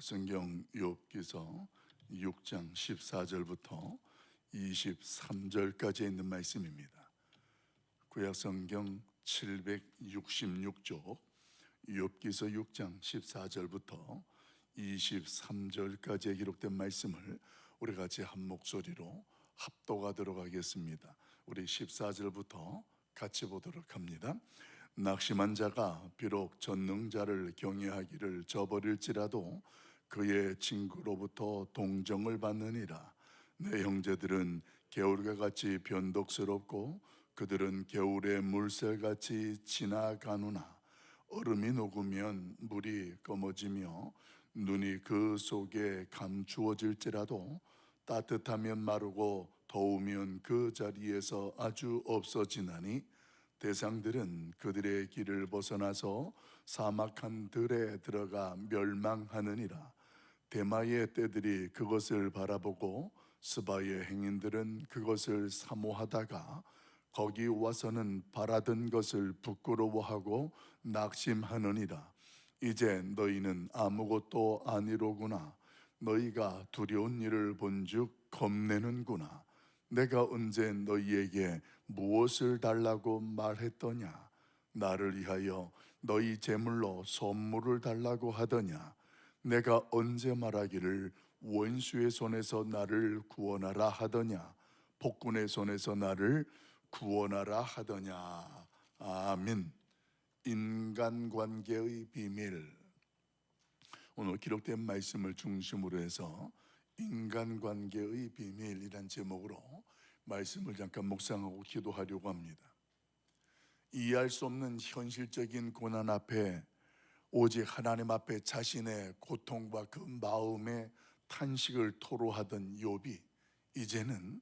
성경 욥기서 6장 14절부터 23절까지 있는 말씀입니다. 구약 성경 766쪽 욥기서 6장 14절부터 23절까지에 기록된 말씀을 우리 같이 한 목소리로 합독하도록 하겠습니다. 우리 14절부터 같이 보도록 합니다. 낙심한 자가 비록 전능자를 경외하기를 저버릴지라도 그의 친구로부터 동정을 받느니라. 내 형제들은 겨울과 같이 변덕스럽고 그들은 겨울의 물새같이 지나가누나 얼음이 녹으면 물이 검어지며 눈이 그 속에 감추어질지라도 따뜻하면 마르고 더우면 그 자리에서 아주 없어지나니 대상들은 그들의 길을 벗어나서 사막한 들에 들어가 멸망하느니라. 대마의 떼들이 그것을 바라보고 스바의 행인들은 그것을 사모하다가 거기 와서는 바라던 것을 부끄러워하고 낙심하느니라. 이제 너희는 아무것도 아니로구나. 너희가 두려운 일을 본즉 겁내는구나. 내가 언제 너희에게 무엇을 달라고 말했더냐? 나를 위하여 너희 제물로 선물을 달라고 하더냐? 내가 언제 말하기를 원수의 손에서 나를 구원하라 하더냐? 폭군의 손에서 나를 구원하라 하더냐? 아멘. 인간관계의 비밀. 오늘 기록된 말씀을 중심으로 해서 인간관계의 비밀이란 제목으로 말씀을 잠깐 묵상하고 기도하려고 합니다. 이해할 수 없는 현실적인 고난 앞에 오직 하나님 앞에 자신의 고통과 그 마음의 탄식을 토로하던 욥이 이제는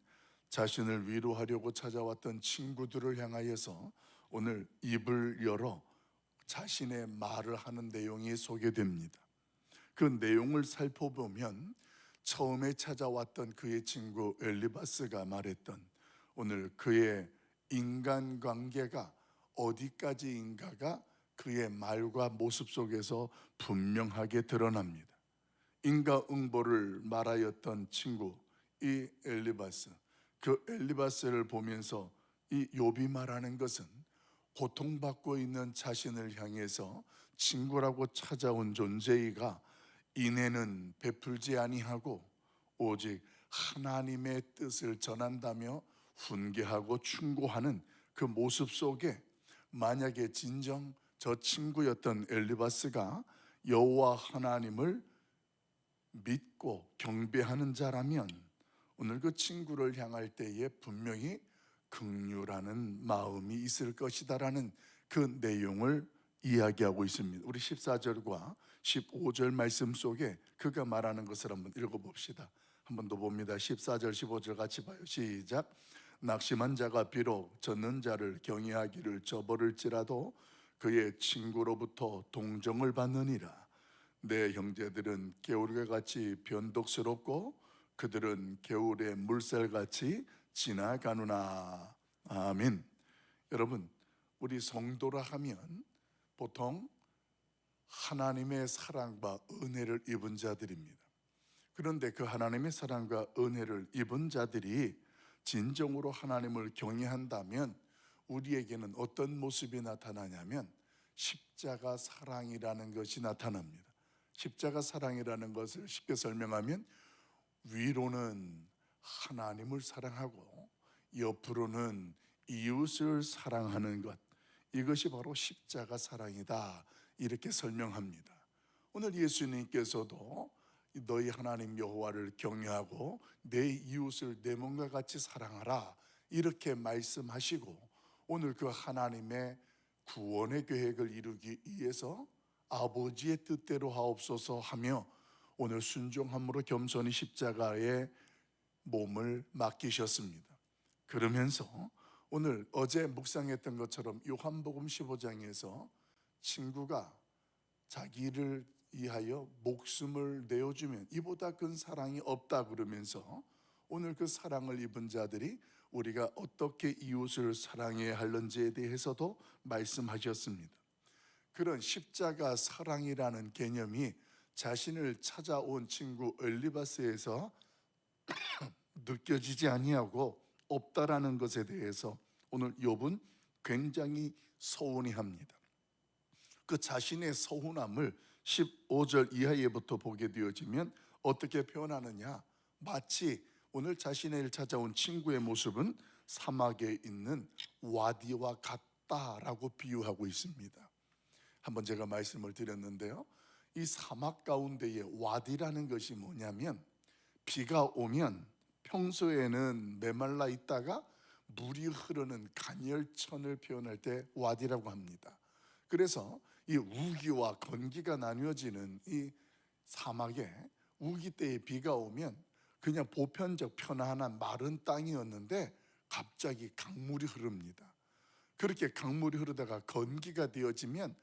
자신을 위로하려고 찾아왔던 친구들을 향하여서 오늘 입을 열어 자신의 말을 하는 내용이 소개됩니다. 그 내용을 살펴보면 처음에 찾아왔던 그의 친구 엘리바스가 말했던 오늘 그의 인간관계가 어디까지인가가 그의 말과 모습 속에서 분명하게 드러납니다. 인과응보를 말하였던 친구 이 엘리바스, 그 엘리바스를 보면서 이 욥이 말하는 것은 고통받고 있는 자신을 향해서 친구라고 찾아온 존재이가 인애는 베풀지 아니하고 오직 하나님의 뜻을 전한다며 훈계하고 충고하는 그 모습 속에 만약에 진정 저 친구였던 엘리바스가 여호와 하나님을 믿고 경배하는 자라면 오늘 그 친구를 향할 때에 분명히 긍휼하는 마음이 있을 것이다라는 그 내용을 이야기하고 있습니다. 우리 14절과 15절 말씀 속에 그가 말하는 것을 한번 읽어봅시다. 한 번 더 봅니다. 14절 15절 같이 봐요. 시작. 낙심한 자가 비록 젖는 자를 경외하기를 저버릴지라도 그의 친구로부터 동정을 받느니라. 내 형제들은 겨울과 같이 변덕스럽고 그들은 겨울의 물살같이 지나가누나. 아멘. 여러분, 우리 성도라 하면 보통 하나님의 사랑과 은혜를 입은 자들입니다. 그런데 그 하나님의 사랑과 은혜를 입은 자들이 진정으로 하나님을 경외한다면 우리에게는 어떤 모습이 나타나냐면 십자가 사랑이라는 것이 나타납니다. 십자가 사랑이라는 것을 쉽게 설명하면 위로는 하나님을 사랑하고 옆으로는 이웃을 사랑하는 것, 이것이 바로 십자가 사랑이다 이렇게 설명합니다. 오늘 예수님께서도 너희 하나님 여호와를 경외하고 내 이웃을 내 몸과 같이 사랑하라 이렇게 말씀하시고 오늘 그 하나님의 구원의 계획을 이루기 위해서 아버지의 뜻대로 하옵소서 하며 오늘 순종함으로 겸손히 십자가에 몸을 맡기셨습니다. 그러면서 오늘 어제 묵상했던 것처럼 요한복음 15장에서 친구가 자기를 위하여 목숨을 내어주면 이보다 큰 사랑이 없다 그러면서 오늘 그 사랑을 입은 자들이 우리가 어떻게 이웃을 사랑해야 하는지에 대해서도 말씀하셨습니다. 그런 십자가 사랑이라는 개념이 자신을 찾아온 친구 엘리바스에서 느껴지지 아니하고 없다라는 것에 대해서 오늘 욥은 굉장히 서운해합니다. 그 자신의 서운함을 15절 이하에부터 보게 되어지면 어떻게 표현하느냐, 마치 오늘 자신을 찾아온 친구의 모습은 사막에 있는 와디와 같다라고 비유하고 있습니다. 한번 제가 말씀을 드렸는데요, 이 사막 가운데에 와디라는 것이 뭐냐면, 비가 오면 평소에는 메말라 있다가 물이 흐르는 간열천을 표현할 때 와디라고 합니다. 그래서 이 우기와 건기가 나뉘어지는 이 사막에 우기 때에 비가 오면 그냥 보편적 편안한 마른 땅이었는데 갑자기 강물이 흐릅니다. 그렇게 강물이 흐르다가 건기가 되어지면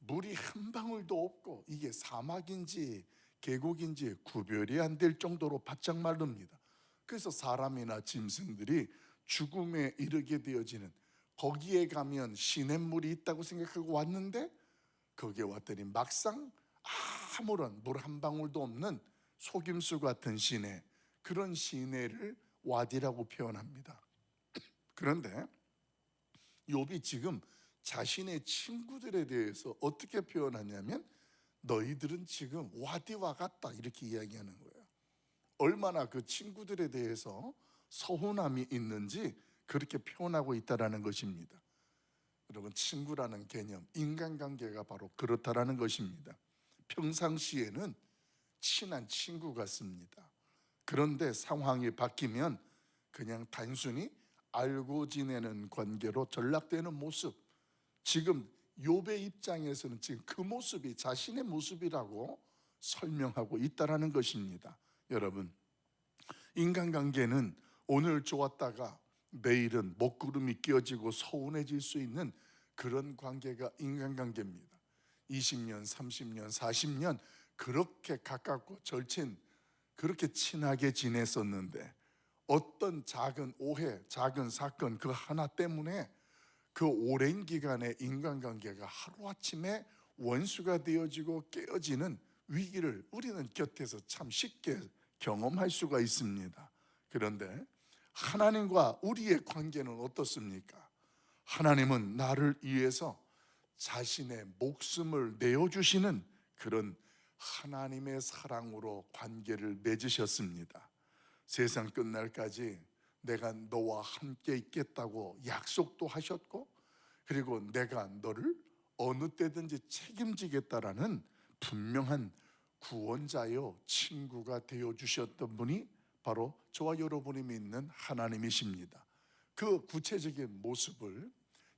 물이 한 방울도 없고 이게 사막인지 계곡인지 구별이 안 될 정도로 바짝 마릅니다. 그래서 사람이나 짐승들이 죽음에 이르게 되어지는, 거기에 가면 시냇물이 있다고 생각하고 왔는데 거기에 왔더니 막상 아무런 물 한 방울도 없는 속임수 같은 시내, 그런 시내를 와디라고 표현합니다. 그런데 욥이 지금 자신의 친구들에 대해서 어떻게 표현하냐면, 너희들은 지금 와디와 같다, 이렇게 이야기하는 거예요. 얼마나 그 친구들에 대해서 서운함이 있는지 그렇게 표현하고 있다라는 것입니다. 여러분, 친구라는 개념, 인간관계가 바로 그렇다라는 것입니다. 평상시에는 친한 친구 같습니다. 그런데 상황이 바뀌면 그냥 단순히 알고 지내는 관계로 전락되는 모습, 지금 욥의 입장에서는 지금 그 모습이 자신의 모습이라고 설명하고 있다라는 것입니다. 여러분, 인간관계는 오늘 좋았다가 내일은 먹구름이 끼어지고 서운해질 수 있는 그런 관계가 인간관계입니다. 20년, 30년, 40년 그렇게 가깝고 절친, 그렇게 친하게 지냈었는데 어떤 작은 오해, 작은 사건 그 하나 때문에 그 오랜 기간의 인간관계가 하루아침에 원수가 되어지고 깨어지는 위기를 우리는 곁에서 참 쉽게 경험할 수가 있습니다. 그런데 하나님과 우리의 관계는 어떻습니까? 하나님은 나를 위해서 자신의 목숨을 내어주시는 그런 하나님의 사랑으로 관계를 맺으셨습니다. 세상 끝날까지 내가 너와 함께 있겠다고 약속도 하셨고, 그리고 내가 너를 어느 때든지 책임지겠다라는 분명한 구원자요 친구가 되어주셨던 분이 바로 저와 여러분이 믿는 하나님이십니다. 그 구체적인 모습을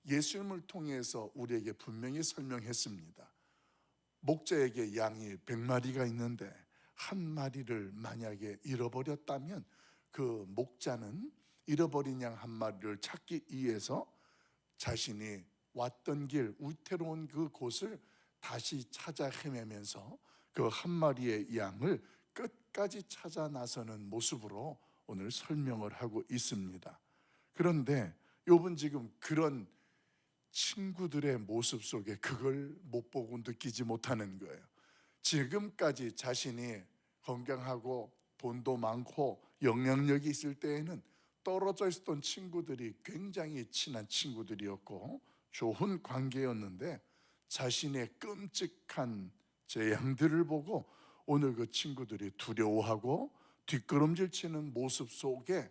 예수님을 통해서 우리에게 분명히 설명했습니다. 목자에게 양이 100마리가 있는데 한 마리를 만약에 잃어버렸다면 그 목자는 잃어버린 양 한 마리를 찾기 위해서 자신이 왔던 길, 위태로운 그 곳을 다시 찾아 헤매면서 그 한 마리의 양을 끝까지 찾아 나서는 모습으로 오늘 설명을 하고 있습니다. 그런데 욥은 지금 그런 친구들의 모습 속에 그걸 못 보고 느끼지 못하는 거예요. 지금까지 자신이 건강하고 돈도 많고 영향력이 있을 때에는 떨어져 있었던 친구들이 굉장히 친한 친구들이었고 좋은 관계였는데, 자신의 끔찍한 재앙들을 보고 오늘 그 친구들이 두려워하고 뒷걸음질 치는 모습 속에,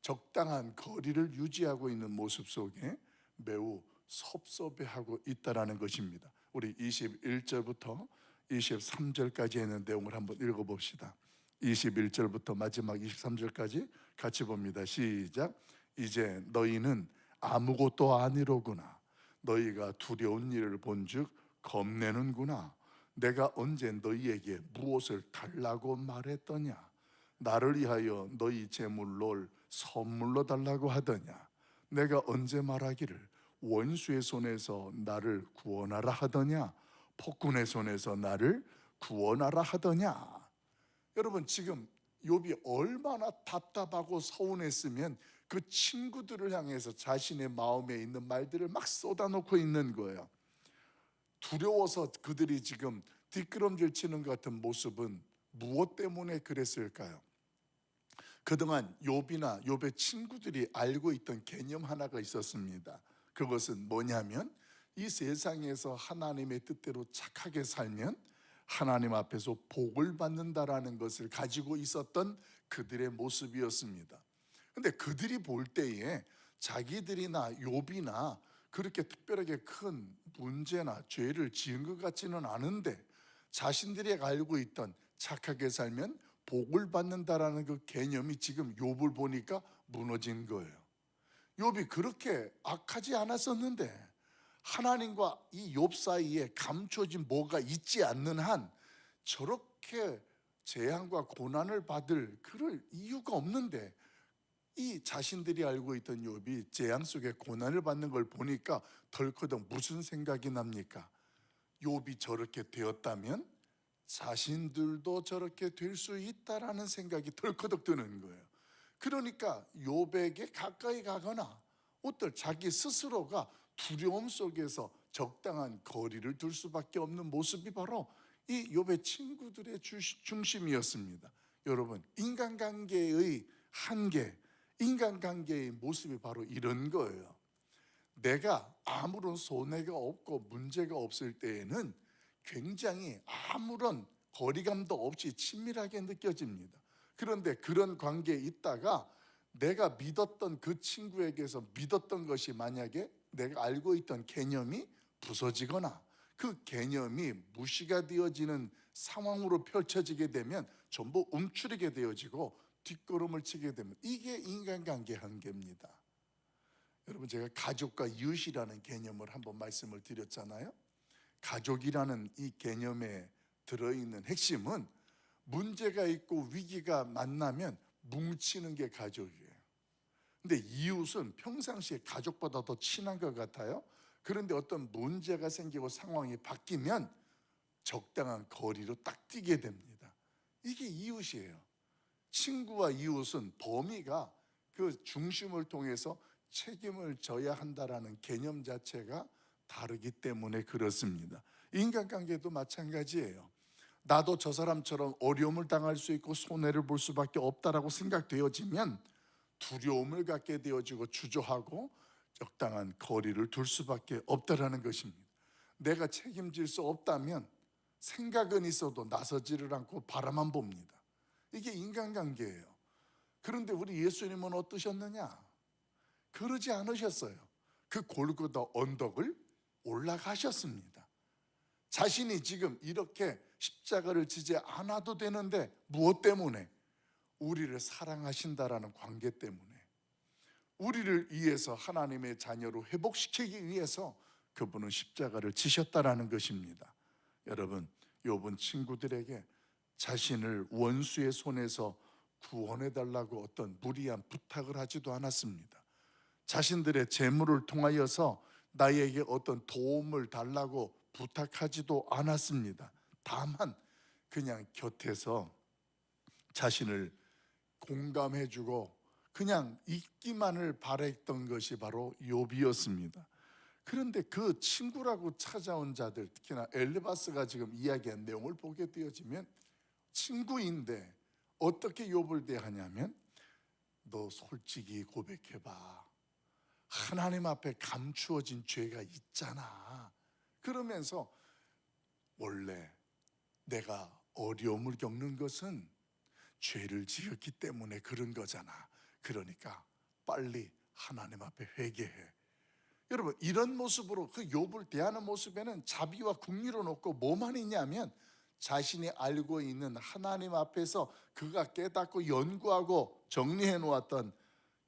적당한 거리를 유지하고 있는 모습 속에 매우 섭섭해하고 있다라는 것입니다. 우리 21절부터 23절까지 있는 내용을 한번 읽어봅시다. 21절부터 마지막 23절까지 같이 봅니다. 시작. 이제 너희는 아무것도 아니로구나. 너희가 두려운 일을 본즉 겁내는구나. 내가 언제 너희에게 무엇을 달라고 말했더냐? 나를 위하여 너희 재물로 선물로 달라고 하더냐? 내가 언제 말하기를 원수의 손에서 나를 구원하라 하더냐? 폭군의 손에서 나를 구원하라 하더냐? 여러분, 지금 욥이 얼마나 답답하고 서운했으면 그 친구들을 향해서 자신의 마음에 있는 말들을 막 쏟아놓고 있는 거예요. 두려워서 그들이 지금 뒷걸음질 치는 것 같은 모습은 무엇 때문에 그랬을까요? 그동안 욥이나 욥의 친구들이 알고 있던 개념 하나가 있었습니다. 그것은 뭐냐면 이 세상에서 하나님의 뜻대로 착하게 살면 하나님 앞에서 복을 받는다라는 것을 가지고 있었던 그들의 모습이었습니다. 근데 그들이 볼 때에 자기들이나 욥이나 그렇게 특별하게 큰 문제나 죄를 지은 것 같지는 않은데 자신들이 알고 있던 착하게 살면 복을 받는다라는 그 개념이 지금 욥을 보니까 무너진 거예요. 욥이 그렇게 악하지 않았었는데 하나님과 이 욥 사이에 감춰진 뭐가 있지 않는 한 저렇게 재앙과 고난을 받을 그럴 이유가 없는데 이 자신들이 알고 있던 욥이 재앙 속에 고난을 받는 걸 보니까 덜커덕 무슨 생각이 납니까? 욥이 저렇게 되었다면 자신들도 저렇게 될 수 있다라는 생각이 덜커덕 드는 거예요. 그러니까 욥에게 가까이 가거나 어떨 자기 스스로가 두려움 속에서 적당한 거리를 둘 수밖에 없는 모습이 바로 이 욥의 친구들의 중심이었습니다. 여러분, 인간관계의 한계, 인간관계의 모습이 바로 이런 거예요. 내가 아무런 손해가 없고 문제가 없을 때에는 굉장히 아무런 거리감도 없이 친밀하게 느껴집니다. 그런데 그런 관계에 있다가 내가 믿었던 그 친구에게서 믿었던 것이 만약에 내가 알고 있던 개념이 부서지거나 그 개념이 무시가 되어지는 상황으로 펼쳐지게 되면 전부 움츠리게 되어지고 뒷걸음을 치게 되면 이게 인간관계의 한계입니다. 여러분, 제가 가족과 이웃이라는 개념을 한번 말씀을 드렸잖아요. 가족이라는 이 개념에 들어있는 핵심은 문제가 있고 위기가 만나면 뭉치는 게 가족이에요. 근데 이웃은 평상시에 가족보다 더 친한 것 같아요. 그런데 어떤 문제가 생기고 상황이 바뀌면 적당한 거리로 딱 뛰게 됩니다. 이게 이웃이에요. 친구와 이웃은 범위가 그 중심을 통해서 책임을 져야 한다라는 개념 자체가 다르기 때문에 그렇습니다. 인간관계도 마찬가지예요. 나도 저 사람처럼 어려움을 당할 수 있고 손해를 볼 수밖에 없다라고 생각되어지면 두려움을 갖게 되어지고 주저하고 적당한 거리를 둘 수밖에 없다라는 것입니다. 내가 책임질 수 없다면 생각은 있어도 나서지를 않고 바라만 봅니다. 이게 인간관계예요. 그런데 우리 예수님은 어떠셨느냐? 그러지 않으셨어요. 그 골고다 언덕을 올라가셨습니다. 자신이 지금 이렇게 십자가를 지지 않아도 되는데 무엇 때문에? 우리를 사랑하신다라는 관계 때문에, 우리를 위해서 하나님의 자녀로 회복시키기 위해서 그분은 십자가를 지셨다라는 것입니다. 여러분, 욥은 친구들에게 자신을 원수의 손에서 구원해 달라고 어떤 무리한 부탁을 하지도 않았습니다. 자신들의 재물을 통하여서 나에게 어떤 도움을 달라고 부탁하지도 않았습니다. 다만 그냥 곁에서 자신을 공감해주고 그냥 있기만을 바랬던 것이 바로 욥이었습니다. 그런데 그 친구라고 찾아온 자들, 특히나 엘리바스가 지금 이야기한 내용을 보게 되어지면 친구인데 어떻게 욥을 대하냐면 너 솔직히 고백해봐. 하나님 앞에 감추어진 죄가 있잖아. 그러면서 원래 내가 어려움을 겪는 것은 죄를 지었기 때문에 그런 거잖아. 그러니까 빨리 하나님 앞에 회개해. 여러분, 이런 모습으로 그 욥을 대하는 모습에는 자비와 긍휼은 없고 뭐만 있냐면 자신이 알고 있는 하나님 앞에서 그가 깨닫고 연구하고 정리해 놓았던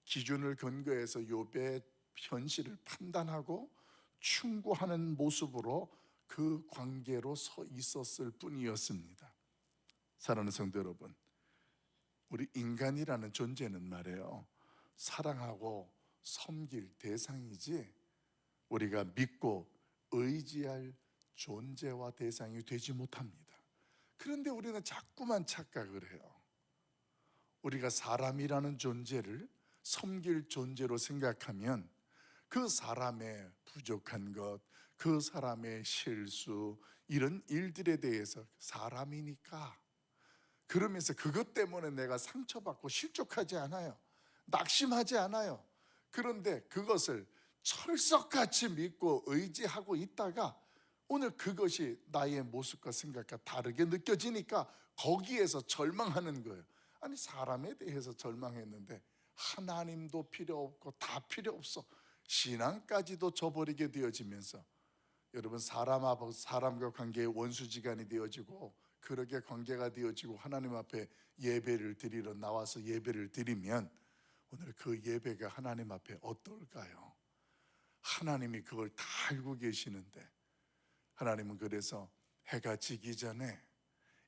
기준을 근거해서 욥의 현실을 판단하고 충고하는 모습으로 그 관계로 서 있었을 뿐이었습니다. 사랑하는 성도 여러분, 우리 인간이라는 존재는 말이에요, 사랑하고 섬길 대상이지 우리가 믿고 의지할 존재와 대상이 되지 못합니다. 그런데 우리는 자꾸만 착각을 해요. 우리가 사람이라는 존재를 섬길 존재로 생각하면 그 사람의 부족한 것, 그 사람의 실수, 이런 일들에 대해서 사람이니까 그러면서 그것 때문에 내가 상처받고 실족하지 않아요. 낙심하지 않아요. 그런데 그것을 철석같이 믿고 의지하고 있다가 오늘 그것이 나의 모습과 생각과 다르게 느껴지니까 거기에서 절망하는 거예요. 아니, 사람에 대해서 절망했는데 하나님도 필요 없고 다 필요 없어. 신앙까지도 저버리게 되어지면서, 여러분, 사람과 관계의 원수지간이 되어지고 그렇게 관계가 되어지고 하나님 앞에 예배를 드리러 나와서 예배를 드리면 오늘 그 예배가 하나님 앞에 어떨까요? 하나님이 그걸 다 알고 계시는데, 하나님은 그래서 해가 지기 전에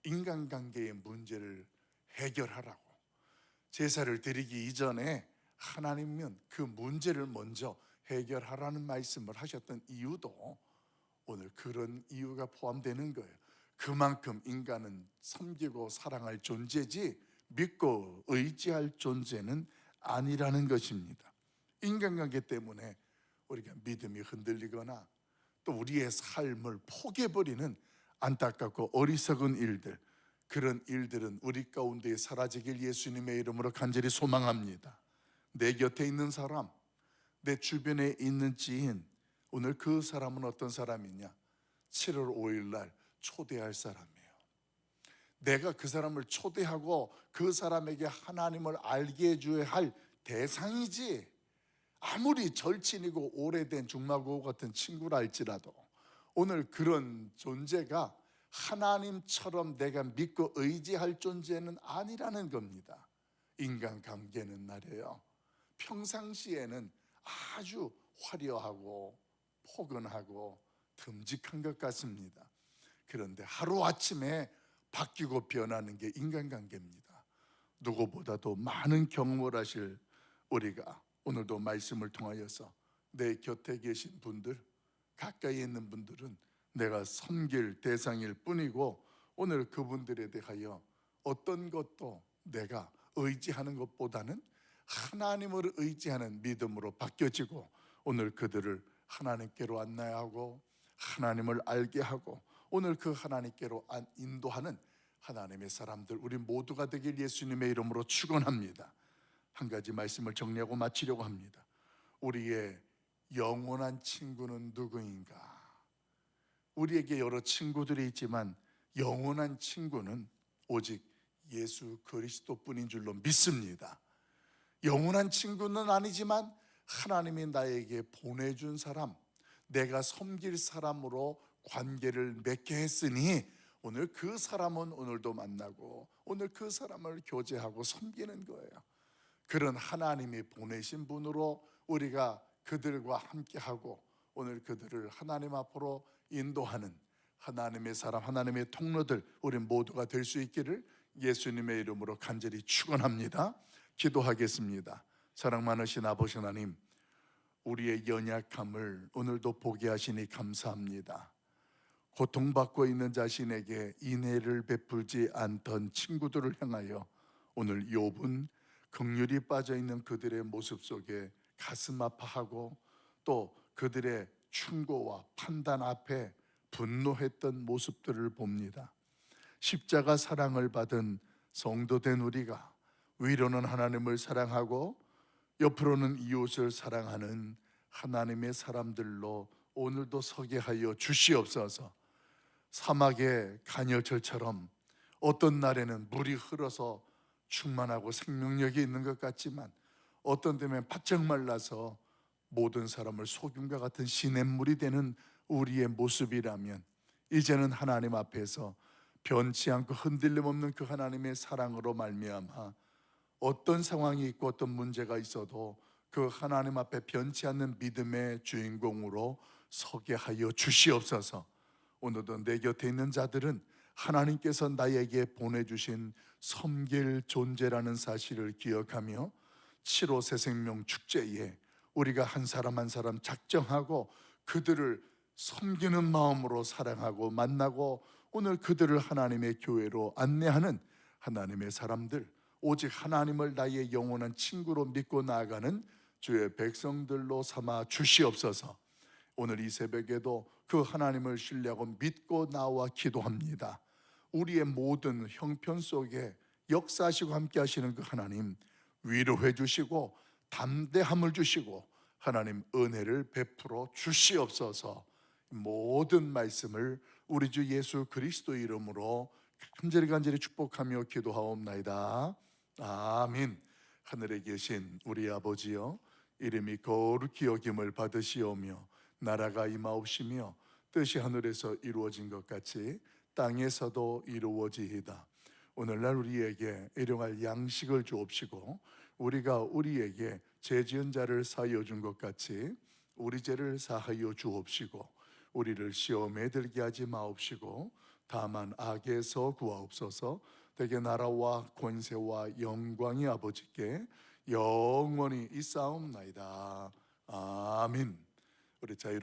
인간관계의 문제를 해결하라고, 제사를 드리기 이전에 하나님은 그 문제를 먼저 해결하라는 말씀을 하셨던 이유도 오늘 그런 이유가 포함되는 거예요. 그만큼 인간은 섬기고 사랑할 존재지 믿고 의지할 존재는 아니라는 것입니다. 인간관계 때문에 우리가 믿음이 흔들리거나 또 우리의 삶을 포기해버리는 안타깝고 어리석은 일들, 그런 일들은 우리 가운데 사라지길 예수님의 이름으로 간절히 소망합니다. 내 곁에 있는 사람, 내 주변에 있는 지인, 오늘 그 사람은 어떤 사람이냐? 7월 5일 날 초대할 사람이에요. 내가 그 사람을 초대하고 그 사람에게 하나님을 알게 해줘야 할 대상이지, 아무리 절친이고 오래된 중마고 같은 친구라 할지라도 오늘 그런 존재가 하나님처럼 내가 믿고 의지할 존재는 아니라는 겁니다. 인간관계는 말이에요, 평상시에는 아주 화려하고 포근하고 듬직한 것 같습니다. 그런데 하루아침에 바뀌고 변하는 게 인간관계입니다. 누구보다도 많은 경험을 하실 우리가 오늘도 말씀을 통하여서 내 곁에 계신 분들, 가까이 있는 분들은 내가 섬길 대상일 뿐이고 오늘 그분들에 대하여 어떤 것도 내가 의지하는 것보다는 하나님을 의지하는 믿음으로 바뀌어지고 오늘 그들을 하나님께로 안내하고 하나님을 알게 하고 오늘 그 하나님께로 인도하는 하나님의 사람들, 우리 모두가 되길 예수님의 이름으로 축원합니다. 한 가지 말씀을 정리하고 마치려고 합니다. 우리의 영원한 친구는 누구인가? 우리에게 여러 친구들이 있지만 영원한 친구는 오직 예수 그리스도뿐인 줄로 믿습니다. 영원한 친구는 아니지만 하나님이 나에게 보내준 사람, 내가 섬길 사람으로 관계를 맺게 했으니 오늘 그 사람은 오늘도 만나고 오늘 그 사람을 교제하고 섬기는 거예요. 그런 하나님이 보내신 분으로 우리가 그들과 함께하고 오늘 그들을 하나님 앞으로 인도하는 하나님의 사람, 하나님의 통로들, 우리 모두가 될 수 있기를 예수님의 이름으로 간절히 축원합니다. 기도하겠습니다. 사랑 많으신 아버지 하나님, 우리의 연약함을 오늘도 보게 하시니 감사합니다. 고통받고 있는 자신에게 인애를 베풀지 않던 친구들을 향하여 오늘 욥은 긍휼이 빠져있는 그들의 모습 속에 가슴 아파하고 또 그들의 충고와 판단 앞에 분노했던 모습들을 봅니다. 십자가 사랑을 받은 성도된 우리가 위로는 하나님을 사랑하고 옆으로는 이웃을 사랑하는 하나님의 사람들로 오늘도 서게 하여 주시옵소서. 사막의 가녀철처럼 어떤 날에는 물이 흘러서 충만하고 생명력이 있는 것 같지만 어떤 때면 바짝 말라서 모든 사람을 속임과 같은 시냇물이 되는 우리의 모습이라면 이제는 하나님 앞에서 변치 않고 흔들림 없는 그 하나님의 사랑으로 말미암아 어떤 상황이 있고 어떤 문제가 있어도 그 하나님 앞에 변치 않는 믿음의 주인공으로 서게 하여 주시옵소서. 오늘도 내 곁에 있는 자들은 하나님께서 나에게 보내주신 섬길 존재라는 사실을 기억하며 7.5 새생명 축제에 우리가 한 사람 한 사람 작정하고 그들을 섬기는 마음으로 사랑하고 만나고 오늘 그들을 하나님의 교회로 안내하는 하나님의 사람들, 오직 하나님을 나의 영원한 친구로 믿고 나아가는 주의 백성들로 삼아 주시옵소서. 오늘 이 새벽에도 그 하나님을 신뢰하고 믿고 나와 기도합니다. 우리의 모든 형편 속에 역사하시고 함께 하시는 그 하나님 위로해 주시고 담대함을 주시고 하나님 은혜를 베풀어 주시옵소서. 모든 말씀을 우리 주 예수 그리스도 이름으로 간절히 축복하며 기도하옵나이다. 아멘. 하늘에 계신 우리 아버지여, 이름이 거룩히 여김을 받으시오며 나라가 임하옵시며 뜻이 하늘에서 이루어진 것 같이 땅에서도 이루어지이다. 오늘날 우리에게 일용할 양식을 주옵시고 우리가 우리에게 죄 지은 자를 사하여 준 것 같이 우리 죄를 사하여 주옵시고 우리를 시험에 들게 하지 마옵시고 다만 악에서 구하옵소서. 대개 나라와 권세와 영광이 아버지께 영원히 있사옵나이다. 아멘. 우리 자유로